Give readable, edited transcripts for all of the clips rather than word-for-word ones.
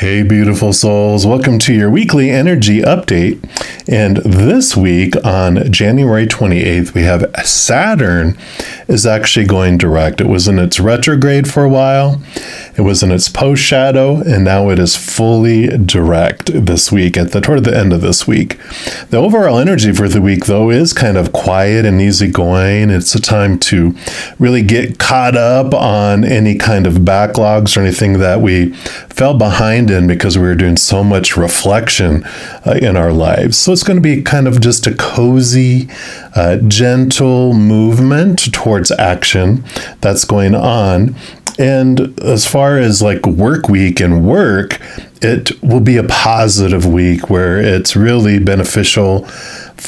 Hey, beautiful souls. Welcome to your weekly energy update. And this week on January 28th, we have Saturn is actually going direct. It was in its retrograde for a while. It was in its post shadow, and now it is fully direct this week toward the end of this week. The overall energy for the week, though, is kind of quiet and easygoing. It's a time to really get caught up on any kind of backlogs or anything that we fell behind in because we were doing so much reflection in our lives. So it's going to be kind of just a cozy, gentle movement towards action that's going on. And as far as like work week and work, it will be a positive week where it's really beneficial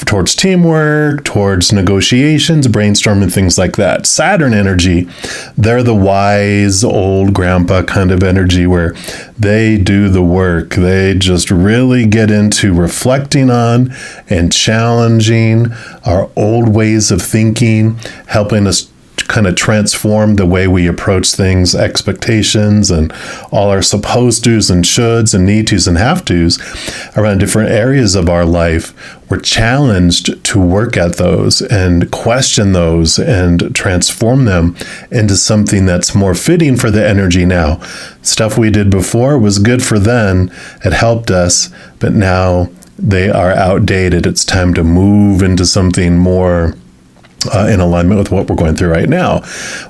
towards teamwork, towards negotiations, brainstorming, things like that. Saturn energy, they're the wise old grandpa kind of energy where they do the work. They just really get into reflecting on and challenging our old ways of thinking, helping us kind of transform the way we approach things, expectations, and all our supposed tos and shoulds and need tos and have tos around different areas of our life. We're challenged to work at those and question those and transform them into something that's more fitting for the energy now. Stuff we did before was good for then. It helped us, but now they are outdated. It's time to move into something more in alignment with what we're going through right now.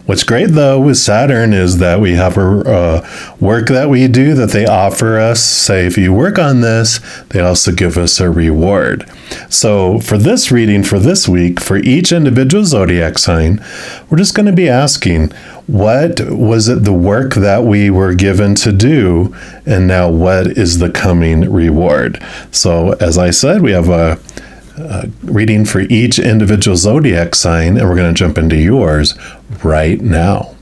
What's great, though, with Saturn is that we have a work that we do that they offer us. Say, if you work on this, they also give us a reward. So for this reading for this week, for each individual zodiac sign, we're just going to be asking, what was it the work that we were given to do, and now what is the coming reward? So as I said, we have a reading for each individual zodiac sign, and we're going to jump into yours right now.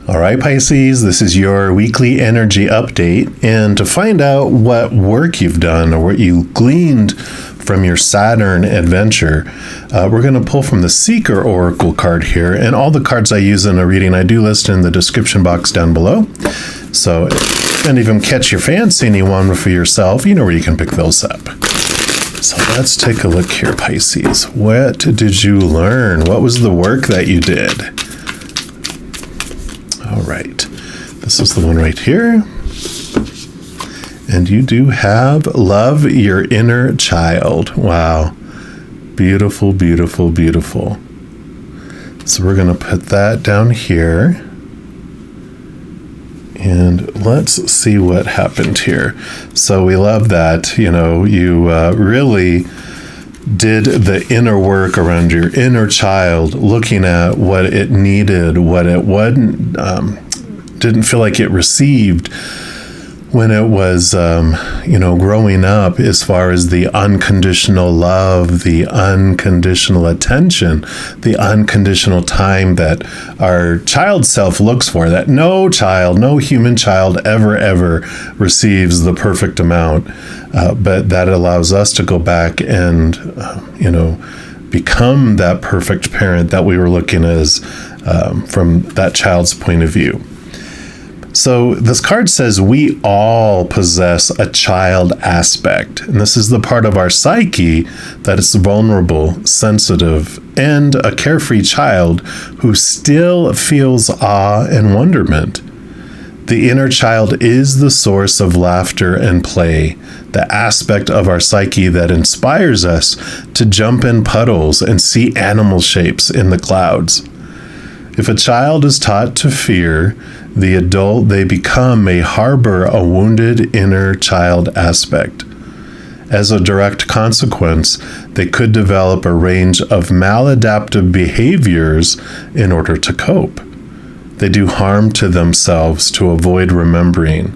All right, Pisces, this is your weekly energy update, and to find out what work you've done or what you gleaned from your Saturn adventure, we're going to pull from the Seeker Oracle card here, and all the cards I use in a reading I do list in the description box down below. So if any of them catch your fancy and you want one for yourself, you know where you can pick those up. So let's take a look here, Pisces. What did you learn? What was the work that you did? All right. This is the one right here. And you do have love your inner child. Wow. Beautiful, beautiful, beautiful. So we're going to put that down here. And let's see what happened here. So we love that, you really did the inner work around your inner child, looking at what it needed, what it wasn't, didn't feel like it received when it was, growing up, as far as the unconditional love, the unconditional attention, the unconditional time that our child self looks for, that no human child ever receives the perfect amount, but that allows us to go back and, become that perfect parent that we were looking as from that child's point of view. So this card says we all possess a child aspect, and this is the part of our psyche that is vulnerable, sensitive, and a carefree child who still feels awe and wonderment. The inner child is the source of laughter and play, the aspect of our psyche that inspires us to jump in puddles and see animal shapes in the clouds. If a child is taught to fear the adult they become may harbor a wounded inner child aspect. As a direct consequence, they could develop a range of maladaptive behaviors in order to cope. They do harm to themselves to avoid remembering.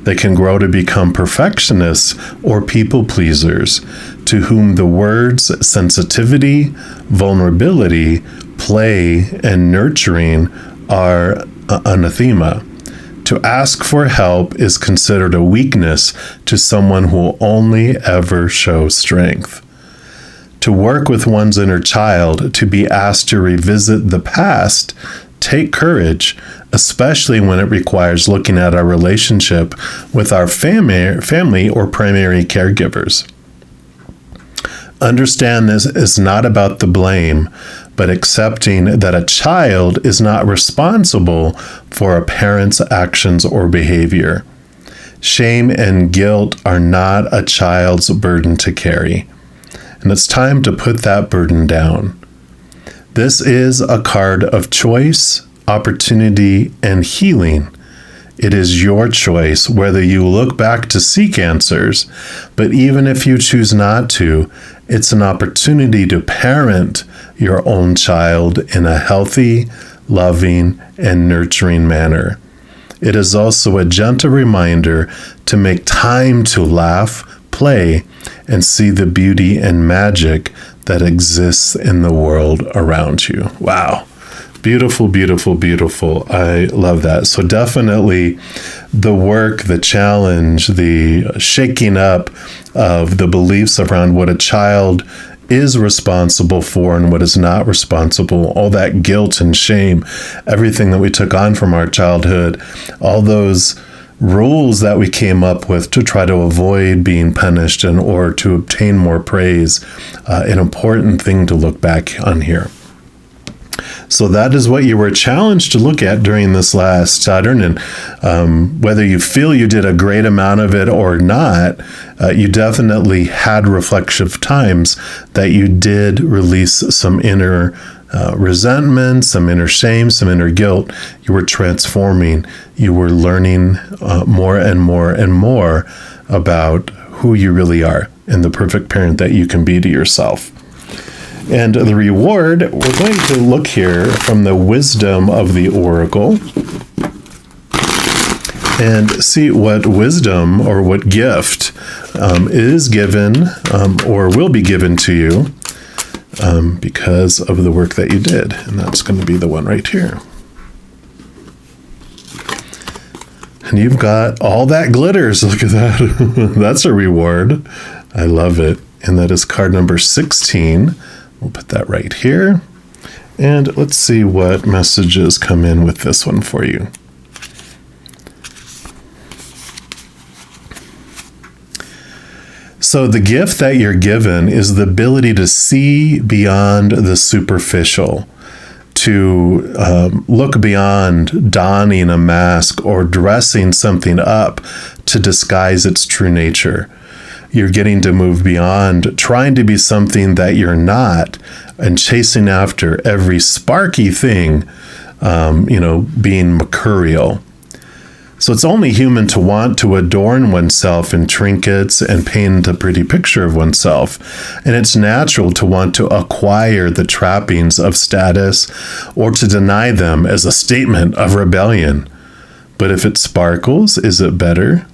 They can grow to become perfectionists or people pleasers, to whom the words sensitivity, vulnerability, play, and nurturing are anathema. To ask for help is considered a weakness to someone who will only ever show strength. To work with one's inner child, to be asked to revisit the past, take courage, especially when it requires looking at our relationship with our family or primary caregivers. Understand this is not about the blame, but accepting that a child is not responsible for a parent's actions or behavior. Shame and guilt are not a child's burden to carry, and it's time to put that burden down. This is a card of choice, opportunity, and healing. It is your choice whether you look back to seek answers, but even if you choose not to, it's an opportunity to parent your own child in a healthy, loving, and nurturing manner. It is also a gentle reminder to make time to laugh, play, and see the beauty and magic that exists in the world around you. Wow. Beautiful, beautiful, beautiful. I love that. So definitely the work, the challenge, the shaking up of the beliefs around what a child is responsible for and what is not responsible, all that guilt and shame, everything that we took on from our childhood, all those rules that we came up with to try to avoid being punished and or to obtain more praise, an important thing to look back on here. So that is what you were challenged to look at during this last Saturn, and whether you feel you did a great amount of it or not, you definitely had reflexive times that you did release some inner resentment, some inner shame, some inner guilt. You were transforming. You were learning more and more and more about who you really are and the perfect parent that you can be to yourself. And the reward, we're going to look here from the wisdom of the oracle and see what wisdom or what gift is given or will be given to you because of the work that you did. And that's going to be the one right here. And you've got all that glitters. Look at that. That's a reward. I love it. And that is card number 16. We'll put that right here. And let's see what messages come in with this one for you. So the gift that you're given is the ability to see beyond the superficial, to look beyond donning a mask or dressing something up to disguise its true nature. You're getting to move beyond trying to be something that you're not and chasing after every sparky thing, being mercurial. So it's only human to want to adorn oneself in trinkets and paint a pretty picture of oneself. And it's natural to want to acquire the trappings of status or to deny them as a statement of rebellion. But if it sparkles, is it better?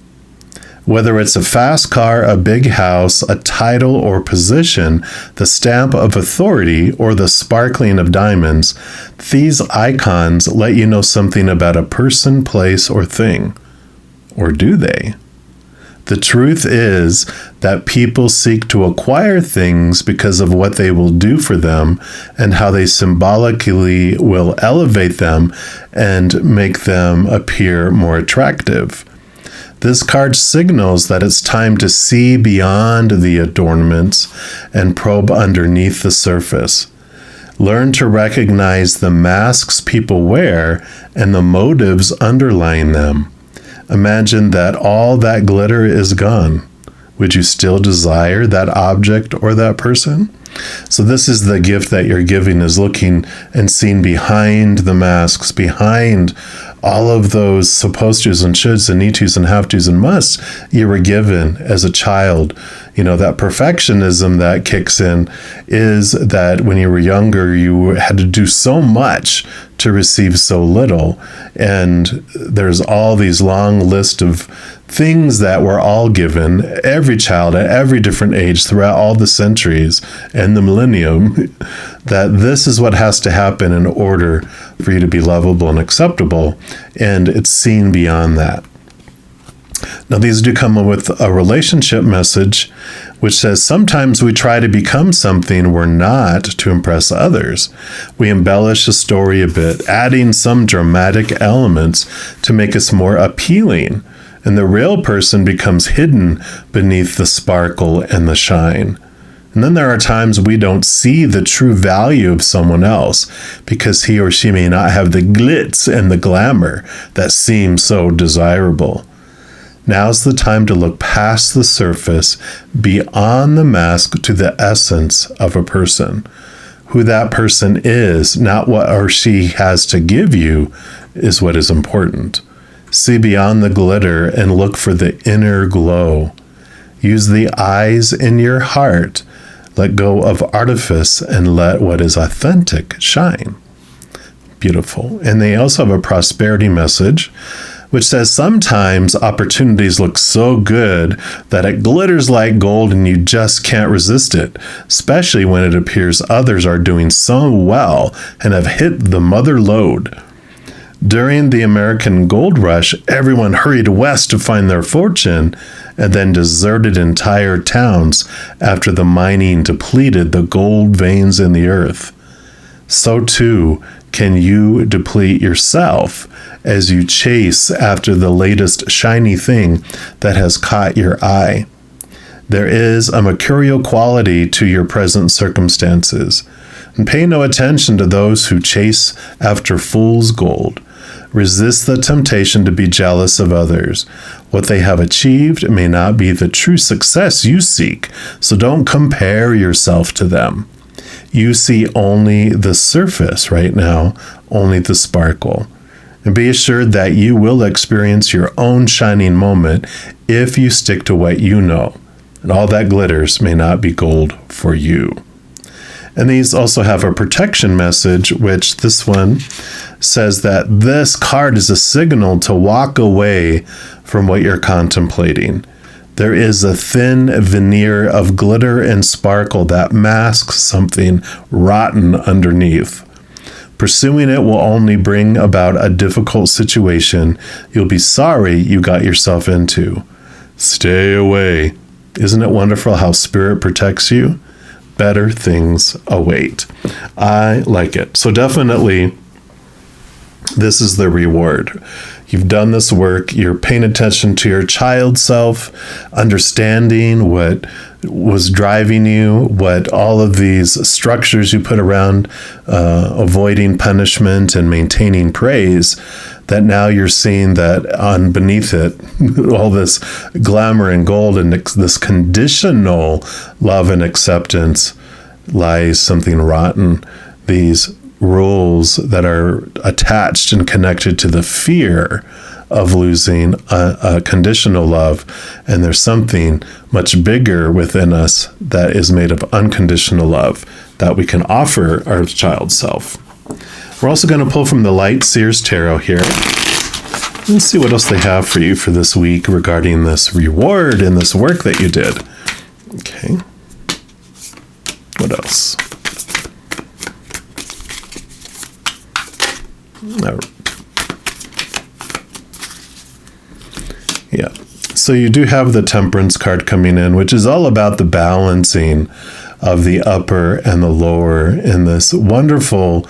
Whether it's a fast car, a big house, a title or position, the stamp of authority, or the sparkling of diamonds, these icons let you know something about a person, place, or thing. Or do they? The truth is that people seek to acquire things because of what they will do for them and how they symbolically will elevate them and make them appear more attractive. This card signals that it's time to see beyond the adornments and probe underneath the surface. Learn to recognize the masks people wear and the motives underlying them. Imagine that all that glitter is gone. Would you still desire that object or that person? So this is the gift that you're giving, is looking and seeing behind the masks, behind all of those supposed tos and shoulds and need tos and have tos and musts you were given as a child. That perfectionism that kicks in is that when you were younger, you had to do so much to receive so little. And there's all these long list of things that were all given, every child at every different age throughout all the centuries and the millennium, that this is what has to happen in order for you to be lovable and acceptable. And it's seen beyond that. Now, these do come with a relationship message which says sometimes we try to become something we're not to impress others. We embellish a story a bit, adding some dramatic elements to make us more appealing, and the real person becomes hidden beneath the sparkle and the shine. And then there are times we don't see the true value of someone else because he or she may not have the glitz and the glamour that seems so desirable. Now's the time to look past the surface, beyond the mask, to the essence of a person. Who that person is, not what or she has to give you, is what is important. See beyond the glitter and look for the inner glow. Use the eyes in your heart. Let go of artifice and let what is authentic shine. Beautiful. And they also have a prosperity message, which says sometimes opportunities look so good that it glitters like gold and you just can't resist it, especially when it appears others are doing so well and have hit the mother lode. During the American gold rush, everyone hurried west to find their fortune and then deserted entire towns after the mining depleted the gold veins in the earth. So too can you deplete yourself as you chase after the latest shiny thing that has caught your eye. There is a mercurial quality to your present circumstances, and pay no attention to those who chase after fool's gold. Resist the temptation to be jealous of others. What they have achieved may not be the true success you seek, so don't compare yourself to them. You see only the surface right now, only the sparkle. And be assured that you will experience your own shining moment if you stick to what you know. And all that glitters may not be gold for you. And these also have a protection message, which this one says that this card is a signal to walk away from what you're contemplating. There is a thin veneer of glitter and sparkle that masks something rotten underneath. Pursuing it will only bring about a difficult situation you'll be sorry you got yourself into. Stay away. Isn't it wonderful how spirit protects you? Better things await. I like it. So definitely, this is the reward. You've done this work. You're paying attention to your child self, understanding what was driving you, what all of these structures you put around avoiding punishment and maintaining praise, that now you're seeing that on beneath it, all this glamour and gold and this conditional love and acceptance lies something rotten. These rules that are attached and connected to the fear of losing a conditional love. And there's something much bigger within us that is made of unconditional love that we can offer our child self. We're also going to pull from the Light Seers Tarot here. Let's see what else they have for you for this week regarding this reward and this work that you did. Okay. What else? Yeah. So you do have the Temperance card coming in, which is all about the balancing of the upper and the lower in this wonderful,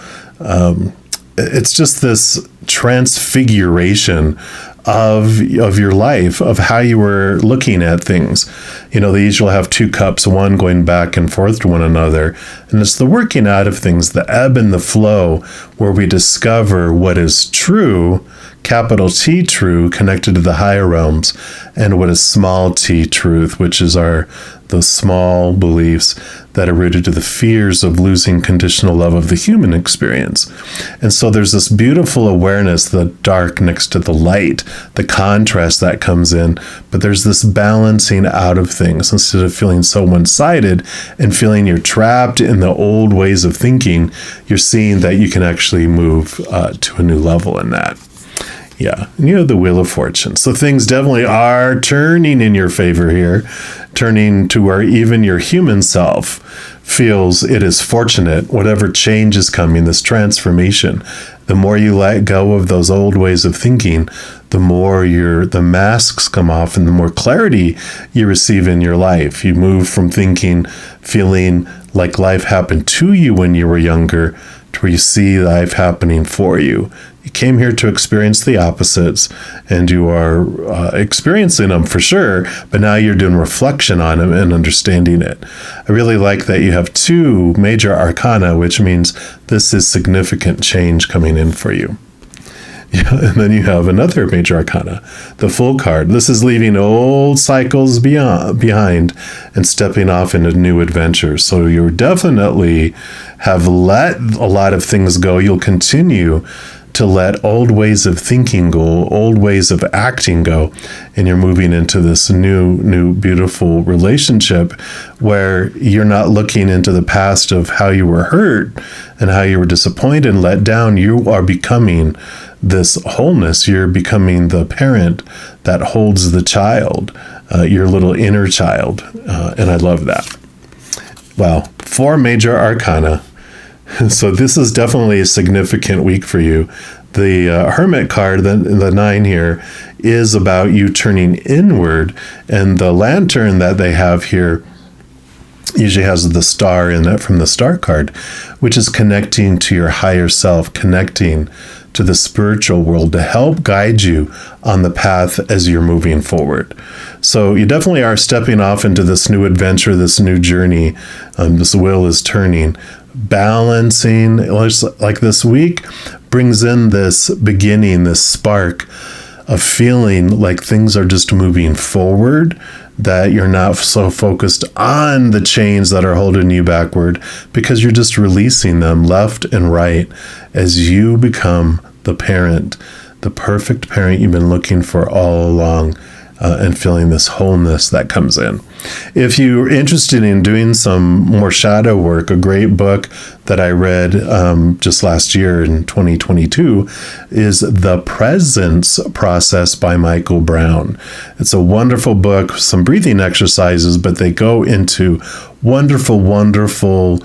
it's just this transfiguration of your life, of how you were looking at things. You know, they usually have two cups, one going back and forth to one another. And it's the working out of things, the ebb and the flow, where we discover what is true, capital T true, connected to the higher realms, and what is small t truth, which is those small beliefs that are rooted to the fears of losing conditional love of the human experience. And so there's this beautiful awareness, the dark next to the light, the contrast that comes in, but there's this balancing out of things. Instead of feeling so one-sided and feeling you're trapped in the old ways of thinking, you're seeing that you can actually move to a new level in that. Yeah, and you have the Wheel of Fortune. So things definitely are turning in your favor here, turning to where even your human self feels it is fortunate, whatever change is coming, this transformation, the more you let go of those old ways of thinking, the more the masks come off and the more clarity you receive in your life. You move from feeling like life happened to you when you were younger, to where you see life happening for you. You came here to experience the opposites, and you are experiencing them for sure, but now you're doing reflection on them and understanding it. I really like that you have 2 major arcana, which means this is significant change coming in for you. Yeah, and then you have another major arcana, the Fool card. This is leaving old cycles behind and stepping off into new adventures. So you definitely have let a lot of things go. You'll continue to let old ways of thinking go, old ways of acting go, and you're moving into this new beautiful relationship where you're not looking into the past of how you were hurt and how you were disappointed and let down. You are becoming this wholeness. You're becoming the parent that holds the child, your little inner child, and I love that. Wow, 4 major arcana. So this is definitely a significant week for you. The Hermit card, the 9 here, is about you turning inward, and the lantern that they have here usually has the star in it from the star card, which is connecting to your higher self, connecting to the spiritual world to help guide you on the path as you're moving forward. So you definitely are stepping off into this new adventure, this new journey. This wheel is turning. Balancing, like this week, brings in this beginning, this spark of feeling like things are just moving forward, that you're not so focused on the chains that are holding you backward, because you're just releasing them left and right as you become the parent, the perfect parent you've been looking for all along. And feeling this wholeness that comes in. If you're interested in doing some more shadow work, a great book that I read just last year in 2022 is The Presence Process by Michael Brown. It's a wonderful book, some breathing exercises, but they go into wonderful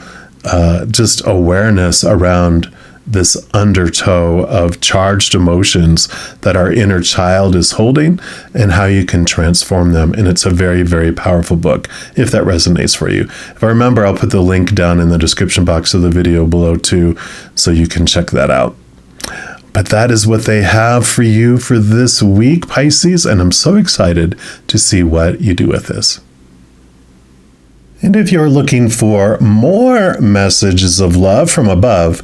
just awareness around this undertow of charged emotions that our inner child is holding and how you can transform them. And it's a very, very powerful book if that resonates for you. If I remember, I'll put the link down in the description box of the video below too, so you can check that out. But that is what they have for you for this week, Pisces, and I'm so excited to see what you do with this. And if you're looking for more messages of love from above,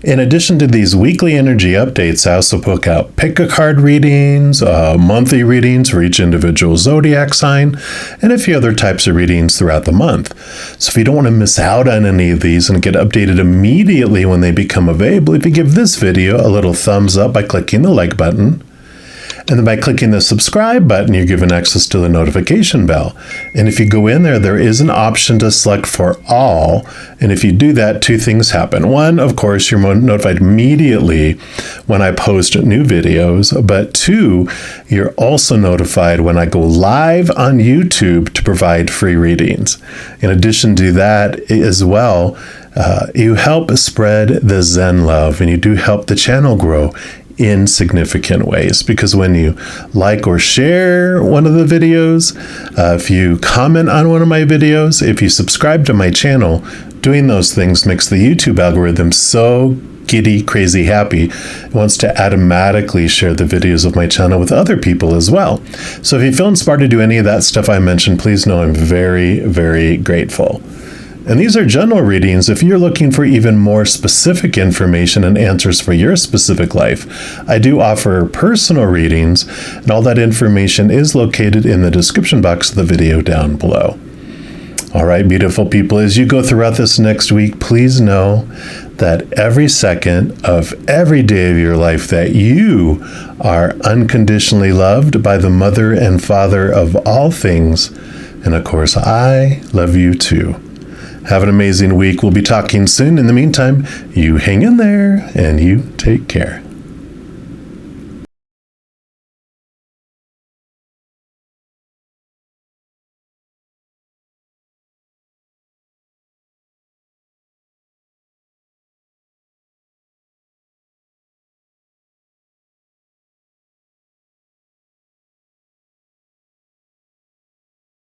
in addition to these weekly energy updates, I also put out pick-a-card readings, monthly readings for each individual zodiac sign, and a few other types of readings throughout the month. So if you don't want to miss out on any of these and get updated immediately when they become available, if you give this video a little thumbs up by clicking the like button, and then by clicking the subscribe button, you're given access to the notification bell. And if you go in there, there is an option to select for all. And if you do that, 2 things happen. 1, of course, you're notified immediately when I post new videos. But 2, you're also notified when I go live on YouTube to provide free readings. In addition to that as well, you help spread the Zen Love, and you do help the channel grow in significant ways, because when you like or share one of the videos, if you comment on one of my videos, if you subscribe to my channel, doing those things makes the YouTube algorithm so giddy, crazy happy. It wants to automatically share the videos of my channel with other people as well. So if you feel inspired to do any of that stuff I mentioned, please know I'm very, very grateful. And these are general readings. If you're looking for even more specific information and answers for your specific life, I do offer personal readings, and all that information is located in the description box of the video down below. All right, beautiful people, as you go throughout this next week, please know that every second of every day of your life that you are unconditionally loved by the Mother and Father of all things. And of course, I love you too. Have an amazing week. We'll be talking soon. In the meantime, you hang in there and you take care.